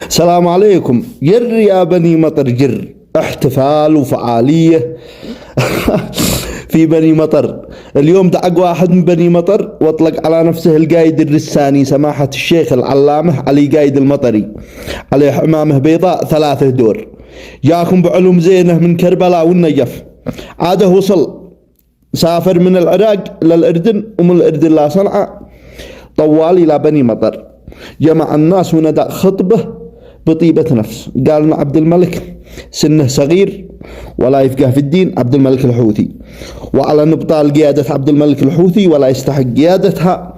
السلام عليكم. جر يا بني مطر جر، احتفال وفعالية في بني مطر. اليوم دعق واحد من بني مطر واطلق على نفسه القايد الرساني سماحة الشيخ العلامة علي قايد المطري، عليه حمامه بيضاء 3 دور، جاكم بعلوم زينه من كربلاء والنجف. عاده وصل سافر من العراق للأردن ومن الأردن لصنعاء، طوال إلى بني مطر، جمع الناس وندى خطبة بطيبة نفس. قال إن عبد الملك سنه صغير ولا يفقه في الدين، عبد الملك الحوثي، وعلى نبطال قيادة عبد الملك الحوثي ولا يستحق قيادتها.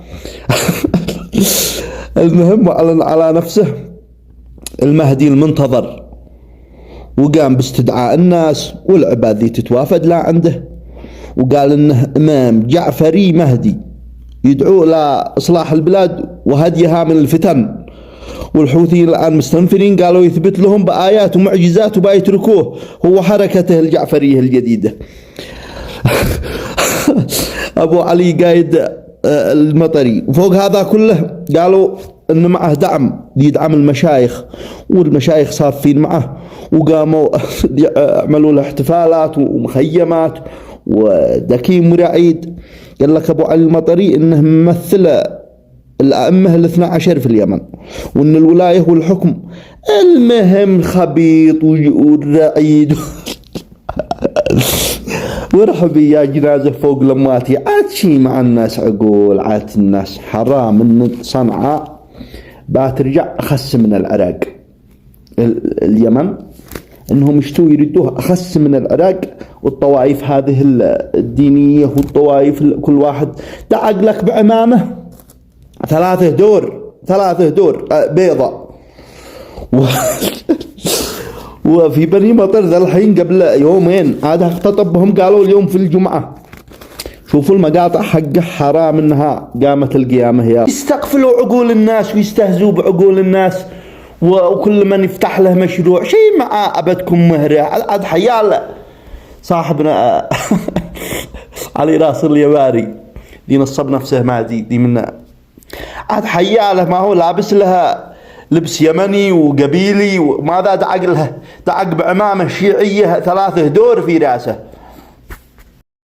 المهم أعلن على نفسه المهدي المنتظر، وقام باستدعاء الناس والعباد ذي تتوافد لا عنده، وقال إنه إمام جعفري مهدي يدعو لإصلاح البلاد وهديها من الفتن. والحوثيين الآن مستنفرين، قالوا يثبت لهم بآيات ومعجزات وما يتركوه، هو حركته الجعفرية الجديدة. أبو علي قايد المطري. وفوق هذا كله قالوا إن معه دعم يدعم المشايخ، والمشايخ صافين معه، وقاموا عملوا له احتفالات ومخيمات ودكيم ورعيد. قال لك أبو علي المطري إنه ممثل الأئمة 12 في اليمن، وإن الولاية والحكم المهم خبيط والرعيد. ورحبي يا جنازة فوق لماتي، عاد شي مع الناس عقول، عاد الناس حرام إن صنعاء باترجع أخس من العراق. اليمن إنهم يشتوا يردوه أخس من العراق، والطوائف هذه الدينية والطوائف كل واحد دعق لك بعمامه 3 دور بيضة. وفي بني مطر ذا الحين قبل يومين عاد اختطبهم، قالوا اليوم في الجمعة. شوفوا المقاطع حقه، حرام انها قامت القيامة. يا يستقفلوا عقول الناس ويستهزوا بعقول الناس، وكل من يفتح له مشروع شيء مع أبدكم مهره. عاد حيال صاحبنا علي راس اليباري دي نصب نفسه مادي دي منا، عاد حياله ما هو لابس لها لبس يمني وقبيلي، وماذا دعق لها؟ دعق بعمامه شيعية 3 دور في راسه،